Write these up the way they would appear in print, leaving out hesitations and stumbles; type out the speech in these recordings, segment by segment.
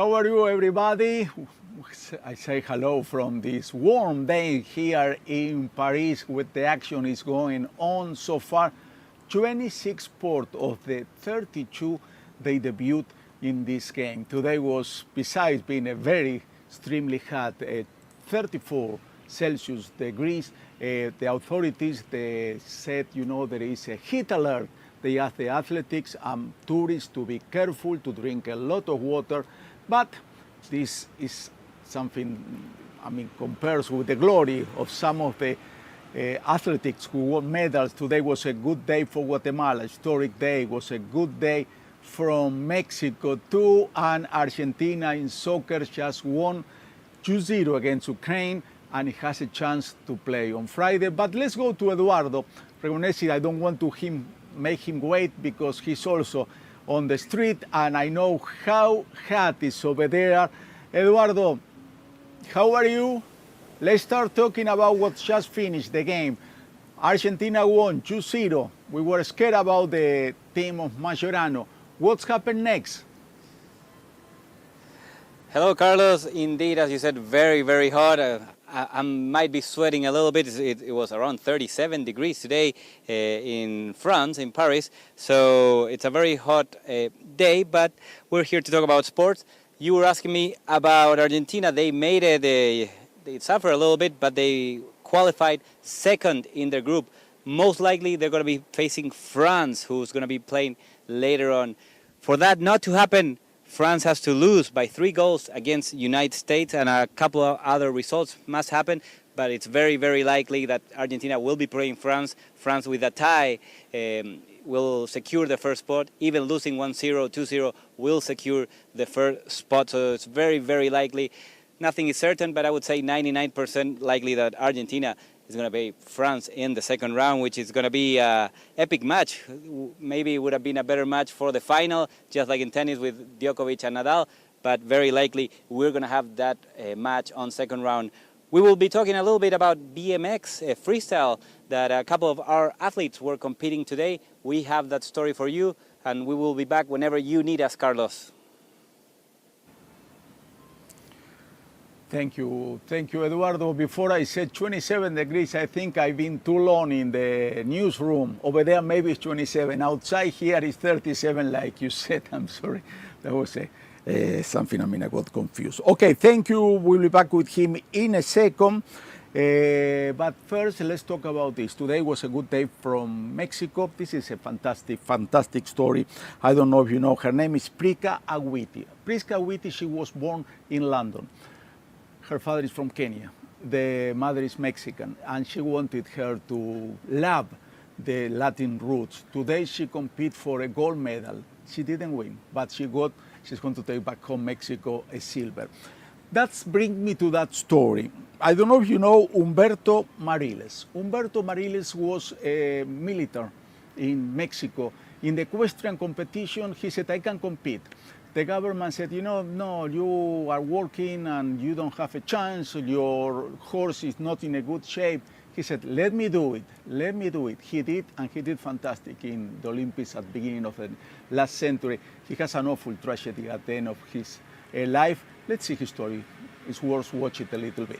How are you, everybody? I say hello from this warm day here in Paris, with the action is going on so far. 26 sports of the 32 they debuted in this game. Today was, besides being a very extremely hot, 34 Celsius degrees, the authorities they said, there is a heat alert. They asked the athletics and tourists to be careful, to drink a lot of water, but this is something, compares with the glory of some of the athletics who won medals. Today was a good day for Guatemala, historic day. It was a good day from Mexico too, and Argentina in soccer just won 2-0 against Ukraine, and it has a chance to play on Friday. But let's go to Eduardo Regonesi. I don't want to make him wait because he's also on the street, and I know how hot is over there. Eduardo, how are you? Let's start talking about what just finished the game. Argentina won 2-0. We were scared about the team of Majorano. What's happened next? Hello, Carlos. Indeed, as you said, very, very hot. I might be sweating a little bit. It was around 37 degrees today in France, in Paris. So it's a very hot day, but we're here to talk about sports. You were asking me about Argentina. They made it, they suffered a little bit, but they qualified second in their group. Most likely they're going to be facing France, who's going to be playing later on. For that not to happen, France has to lose by 3 goals against United States, and a couple of other results must happen, but it's very, very likely that Argentina will be playing France. France with a tie will secure the first spot. Even losing 1-0, 2-0 will secure the first spot, so it's very, very likely. Nothing is certain, but I would say 99% likely that Argentina is going to be France in the second round, which is going to be an epic match. Maybe it would have been a better match for the final, just like in tennis with Djokovic and Nadal, but very likely we're going to have that match on second round. We will be talking a little bit about BMX freestyle, that a couple of our athletes were competing today. We have that story for you, and we will be back whenever you need us, Carlos. Thank you, Eduardo. Before I said 27 degrees, I think I've been too long in the newsroom. Over there, maybe it's 27. Outside here is 37, like you said. I'm sorry. That was something, I got confused. Okay, thank you. We'll be back with him in a second. But first, let's talk about this. Today was a good day from Mexico. This is a fantastic story. I don't know if you know. Her name is Priska Awiti. Priska Awiti, she was born in London. Her father is from Kenya. The mother is Mexican, and she wanted her to love the Latin roots. Today she competed for a gold medal. She didn't win, but she's going to take back home Mexico a silver. That brings me to that story. I don't know if you know Humberto Mariles. Humberto Mariles was a military in Mexico. In the equestrian competition, he said, I can compete. The government said, no, you are working and you don't have a chance, your horse is not in a good shape. He said, let me do it. He did, and he did fantastic in the Olympics at the beginning of the last century. He has an awful tragedy at the end of his life. Let's see his story. It's worth watching it a little bit.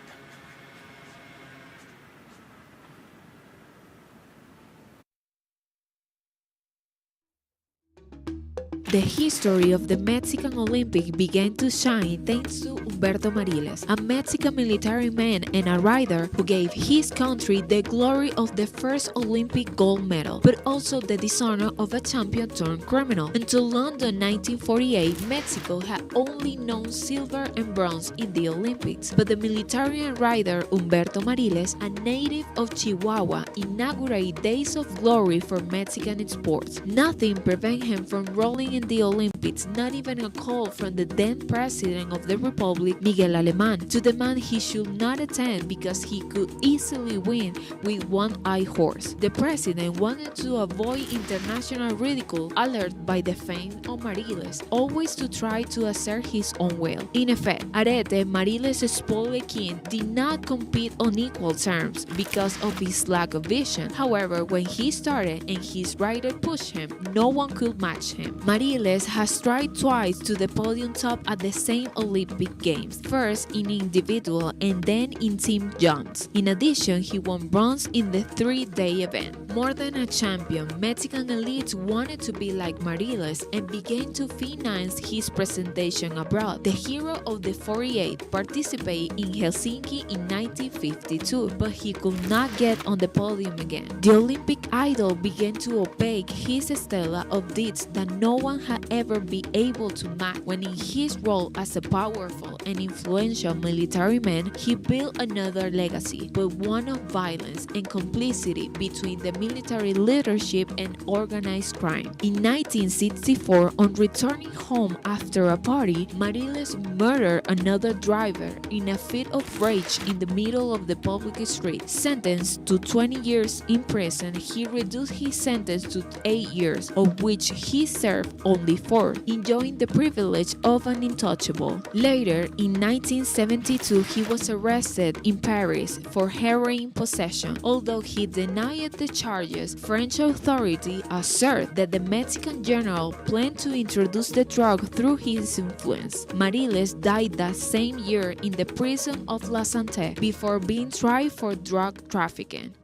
The history of the Mexican Olympic began to shine thanks to Humberto Mariles, a Mexican military man and a rider who gave his country the glory of the first Olympic gold medal, but also the dishonor of a champion turned criminal. Until London 1948, Mexico had only known silver and bronze in the Olympics, but the military and rider Humberto Mariles, a native of Chihuahua, inaugurated days of glory for Mexican sports. Nothing prevented him from rolling in the Olympics, not even a call from the then President of the Republic, Miguel Alemán, to demand he should not attend because he could easily win with one-eyed horse. The President wanted to avoid international ridicule, alerted by the fame of Mariles, always to try to assert his own will. In effect, Arete, Mariles' spoiled king, did not compete on equal terms because of his lack of vision. However, when he started and his rider pushed him, no one could match him. Mariles has stride twice to the podium top at the same Olympic Games, first in individual and then in team jumps. In addition, he won bronze in the three-day event. More than a champion, Mexican elites wanted to be like Mariles and began to finance his presentation abroad. The hero of the 48 participated in Helsinki in 1952, but he could not get on the podium again. The Olympic idol began to opaque his stela of deeds that no one had ever been able to match. When in his role as a powerful and influential military man, he built another legacy, but one of violence and complicity between the military leadership and organized crime. In 1964, on returning home after a party, Mariles murdered another driver in a fit of rage in the middle of the public street. Sentenced to 20 years in prison, he reduced his sentence to 8 years, of which he served only 4, enjoying the privilege of an untouchable. Later, in 1972, he was arrested in Paris for heroin possession. Although he denied the charges, French authorities assert that the Mexican general planned to introduce the drug through his influence. Mariles died that same year in the prison of La Santé before being tried for drug trafficking.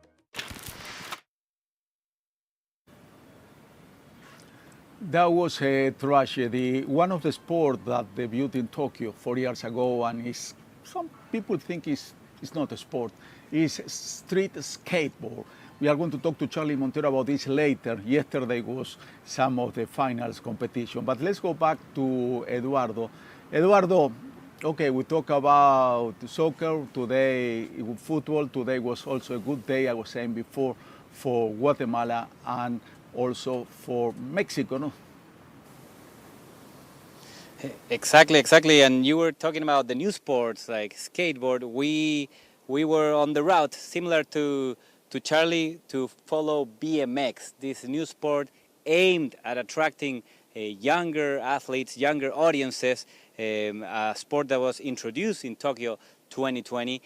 That was a tragedy. One of the sports that debuted in Tokyo 4 years ago, and some people think it's not a sport, is street skateboard. We are going to talk to Charlie Montero about this later. Yesterday was some of the finals competition. But let's go back to Eduardo. Eduardo, okay, we talk about soccer today, football. Today was also a good day, I was saying before, for Guatemala and also for Mexico, no? Exactly. And you were talking about the new sports like skateboard. We were on the route, similar to Charlie, to follow BMX, this new sport aimed at attracting younger athletes, younger audiences, a sport that was introduced in Tokyo 2020.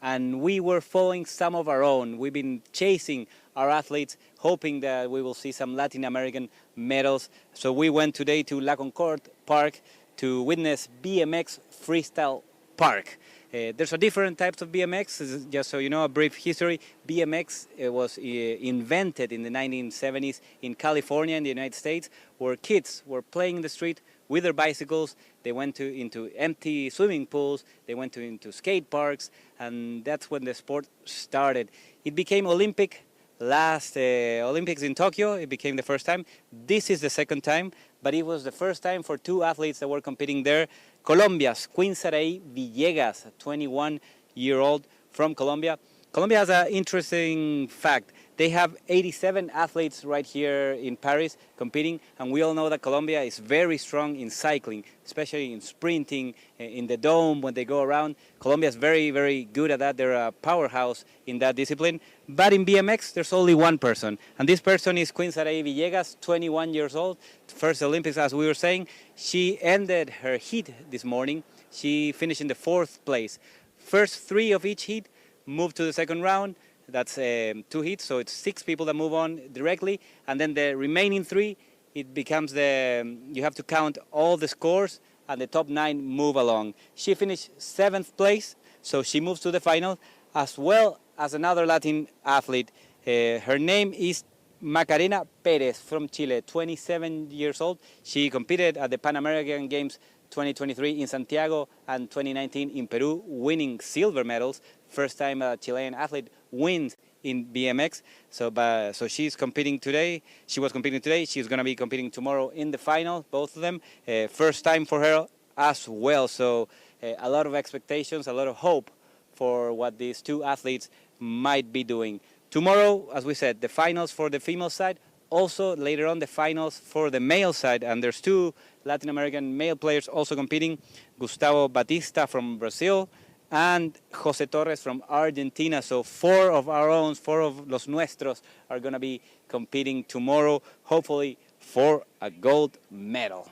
And we were following some of our own. We've been chasing our athletes, hoping that we will see some Latin American medals. So we went today to La Concorde Park to witness BMX Freestyle Park. There's a different types of BMX, just so you know, a brief history. BMX was invented in the 1970s in California in the United States, where kids were playing in the street with their bicycles. They went into empty swimming pools, they went into skate parks, and that's when the sport started. It became Olympic. Last Olympics in Tokyo, it became the first time. This is the second time, but it was the first time for 2 athletes that were competing there. Colombia's Queen Saraí Villegas, a 21-year-old from Colombia. Colombia has an interesting fact. They have 87 athletes right here in Paris competing, and we all know that Colombia is very strong in cycling, especially in sprinting, in the dome when they go around. Colombia is very, very good at that. They're a powerhouse in that discipline. But in BMX, there's only one person, and this person is Queen Saraí Villegas, 21 years old, first Olympics, as we were saying. She ended her heat this morning. She finished in the 4th place. First 3 of each heat moved to the second round. That's 2 heats, so it's 6 people that move on directly, and then the remaining 3, it becomes you have to count all the scores, and the top 9 move along. She finished 7th place, so she moves to the final, as well as another Latin athlete. Her name is Macarena Perez from Chile, 27 years old. She competed at the Pan American Games 2023 in Santiago and 2019 in Peru, winning silver medals. First time a Chilean athlete wins in BMX. So she's competing today. She was competing today. She's going to be competing tomorrow in the final, both of them. First time for her as well. So a lot of expectations, a lot of hope for what these 2 athletes might be doing. Tomorrow, as we said, the finals for the female side. Also, later on, the finals for the male side. And there's 2 Latin American male players also competing. Gustavo Batista from Brazil and Jose Torres from Argentina. So 4 of our own, 4 of los nuestros are going to be competing tomorrow, hopefully for a gold medal.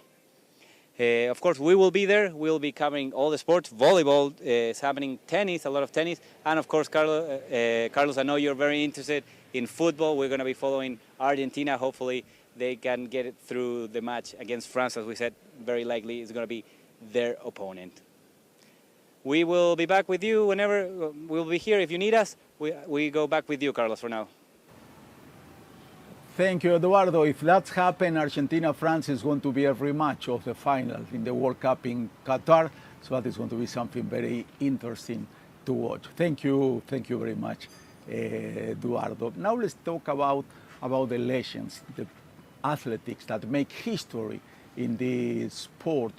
Of course, we will be there. We'll be covering all the sports. Volleyball is happening, tennis, a lot of tennis. And of course, Carlos, I know you're very interested in football. We're going to be following Argentina, hopefully they can get it through the match against France. As we said, very likely it's going to be their opponent. We will be back with you whenever we'll be here. If you need us, we go back with you, Carlos, for now. Thank you, Eduardo. If that's happened, Argentina-France is going to be a rematch of the final in the World Cup in Qatar. So that is going to be something very interesting to watch. Thank you very much, Eduardo. Now let's talk about the legends, the athletics that make history in this sport.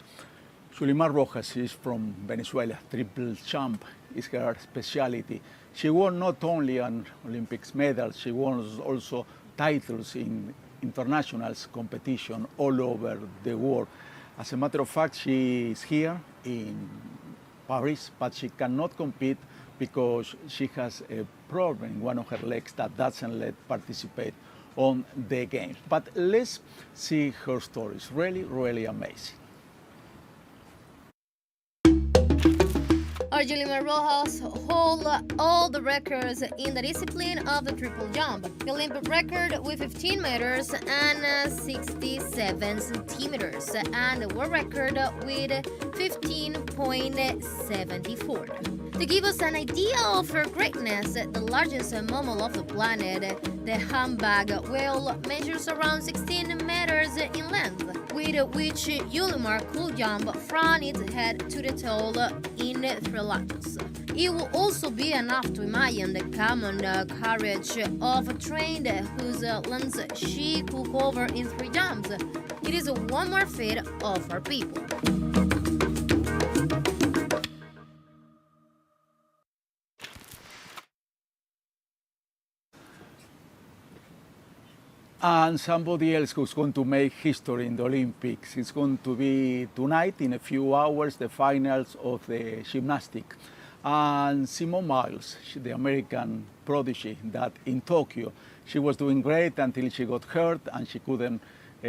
Yulimar Rojas is from Venezuela, triple champ is her specialty. She won not only an Olympics medal, she won also titles in international competition all over the world. As a matter of fact, she is here in Paris, but she cannot compete because she has a problem in one of her legs that doesn't let participate on the games. But let's see her story. It's really, really amazing. Yulimar Rojas hold all the records in the discipline of the triple jump. The Olympic record with 15 meters and 67 centimeters, and the world record with 15.74. To give us an idea of her greatness, the largest mammal of the planet, the humpback whale, measures around 16 meters in length, with which Yulimar could jump from its head to the toe in 3 lunges. It will also be enough to imagine the common courage of a trained whose length she could cover in 3 jumps. It is one more feat of our people. And somebody else who's going to make history in the Olympics is going to be tonight, in a few hours, the finals of the gymnastics. And Simone Biles, the American prodigy, that in Tokyo, she was doing great until she got hurt and she couldn't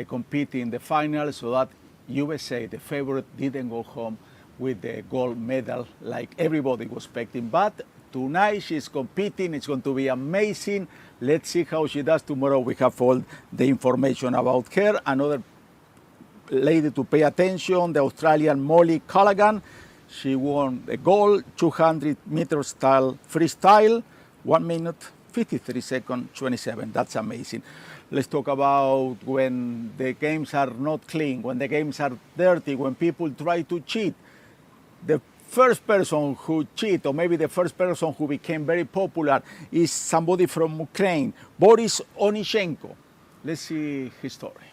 compete in the finals, so that USA, the favorite, didn't go home with the gold medal like everybody was expecting. But tonight she's competing, it's going to be amazing. Let's see how she does tomorrow. We have all the information about her. Another lady to pay attention, the Australian Molly Callaghan. She won the gold, 200 meter style freestyle, 1 minute, 53 seconds, 27. That's amazing. Let's talk about when the games are not clean, when the games are dirty, when people try to cheat. The first person who cheated, or maybe the first person who became very popular, is somebody from Ukraine, Boris Onyshenko. Let's see his story.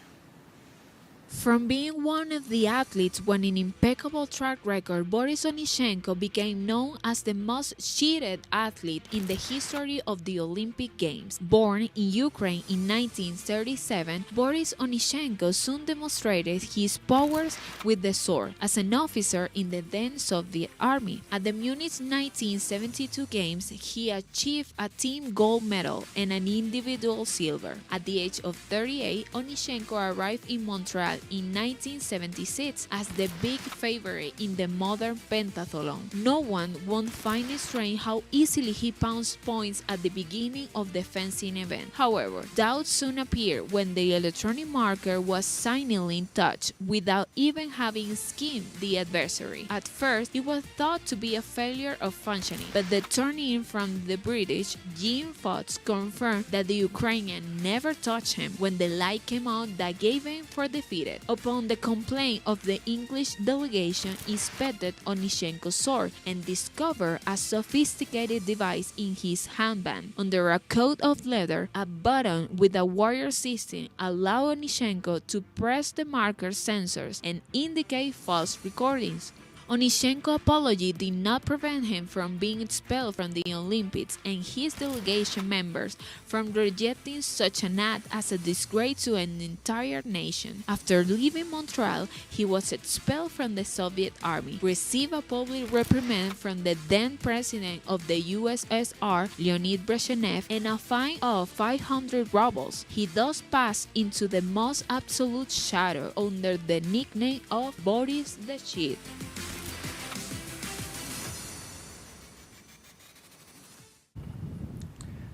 From being one of the athletes with an impeccable track record, Boris Onyshenko became known as the most cheated athlete in the history of the Olympic Games. Born in Ukraine in 1937, Boris Onyshenko soon demonstrated his powers with the sword as an officer in the then Soviet Army. At the Munich 1972 Games, he achieved a team gold medal and an individual silver. At the age of 38, Onyshenko arrived in Montreal in 1976 as the big favorite in the modern pentathlon. No one won't find it strange how easily he pounced points at the beginning of the fencing event. However, doubts soon appeared when the electronic marker was silently touched without even having skimmed the adversary. At first, it was thought to be a failure of functioning, but the turn-in from the British, Jim Fox, confirmed that the Ukrainian never touched him when the light came out that gave him for defeated. Upon the complaint of the English delegation, inspected Onyshenko's sword and discovered a sophisticated device in his handband. Under a coat of leather, a button with a wire system allowed Onyshenko to press the marker sensors and indicate false recordings. Onyshenko's apology did not prevent him from being expelled from the Olympics and his delegation members from rejecting such an act as a disgrace to an entire nation. After leaving Montreal, he was expelled from the Soviet Army, received a public reprimand from the then president of the USSR, Leonid Brezhnev, and a fine of 500 rubles. He thus passed into the most absolute shadow under the nickname of Boris the Cheat.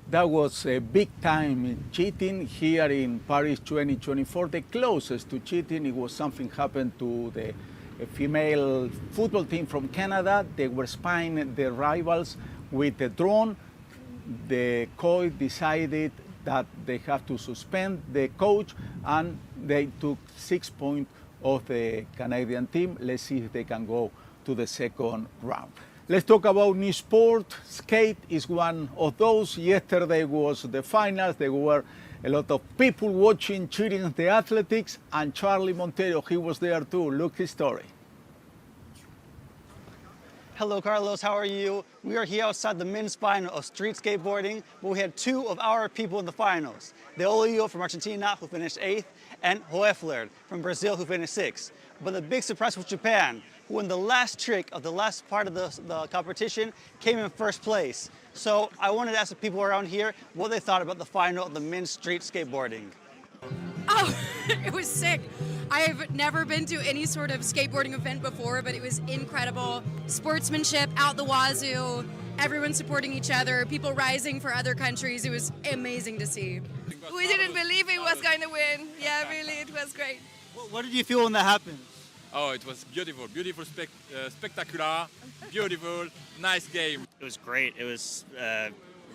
That was a big time cheating here in Paris 2024. The closest to cheating, it was something happened to the female football team from Canada. They were spying their rivals with a drone. The coach decided that they have to suspend the coach, and they took 6 points of the Canadian team. Let's see if they can go to the second round. Let's talk about new sport. Skate is one of those. Yesterday was the finals. There were a lot of people watching, cheering the athletics, and Charlie Montero, he was there too. Look his story. Hello, Carlos. How are you? We are here outside the men's final of street skateboarding, where we had two of our people in the finals. De Olio from Argentina, who finished 8th, and Hoefler from Brazil, who finished 6th. But the big surprise was Japan, who in the last trick of the last part of the competition came in 1st place. So I wanted to ask the people around here what they thought about the final of the men's street skateboarding. Oh, it was sick. I've never been to any sort of skateboarding event before, but it was incredible. Sportsmanship out the wazoo, everyone supporting each other, people rising for other countries. It was amazing to see. We didn't believe it was going to win. Yeah, really, it was great. What did you feel when that happened? Oh, it was beautiful, spectacular, beautiful, nice game. It was great. It was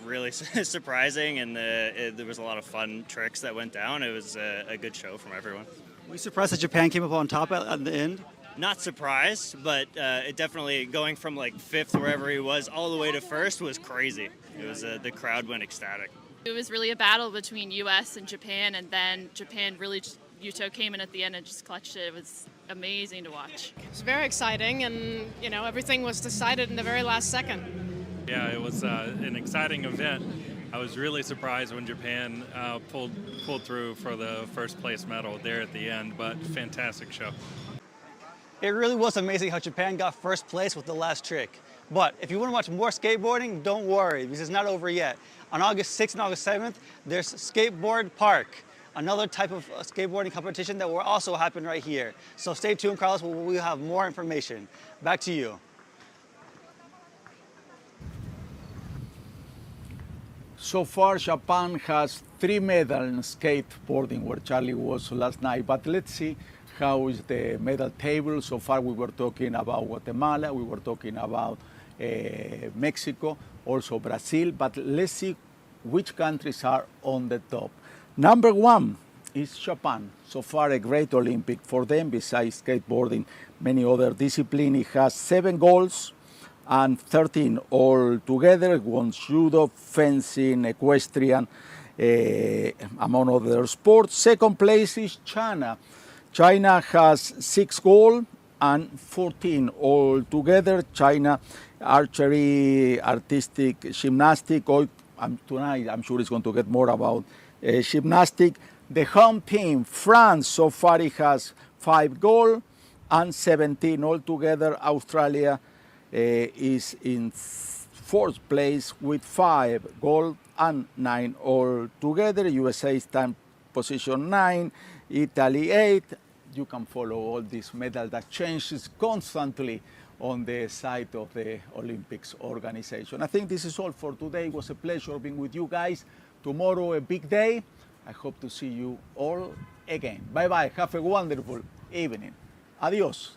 really surprising, and there was a lot of fun tricks that went down. It was a good show from everyone. Were you surprised that Japan came up on top at the end? Not surprised, but it definitely, going from like 5th, wherever he was, all the way to 1st was crazy. It was the crowd went ecstatic. It was really a battle between U.S. and Japan, and then Japan really, Yuto came in at the end and just clutched it. It was amazing to watch. It was very exciting, and everything was decided in the very last second. Yeah, it was an exciting event. I was really surprised when Japan pulled through for the 1st place medal there at the end, but fantastic show. It really was amazing how Japan got 1st place with the last trick. But if you want to watch more skateboarding, don't worry, because it's not over yet. On August 6th and August 7th, there's Skateboard Park, another type of skateboarding competition that will also happen right here. So stay tuned, Carlos, we'll have more information. Back to you. So far, Japan has 3 medals in skateboarding, where Charlie was last night. But let's see how is the medal table. So far, we were talking about Guatemala, we were talking about Mexico, also Brazil. But let's see which countries are on the top. Number 1 is Japan. So far, a great Olympic for them. Besides skateboarding, many other disciplines. It has 7 golds and 13 all together. It won judo, fencing, equestrian, among other sports. Second place is China. China has 6 gold and 14 all together. China, archery, artistic, gymnastic. Tonight, I'm sure it's going to get more about gymnastic. The home team, France, so far it has 5 gold and 17 all together. Australia is in 4th place with 5 gold and 9 all together. USA is position 9, Italy 8. You can follow all these medals that changes constantly on the site of the Olympics organization. I think this is all for today. It was a pleasure being with you guys. Tomorrow, a big day. I hope to see you all again. Bye-bye. Have a wonderful evening. Adios.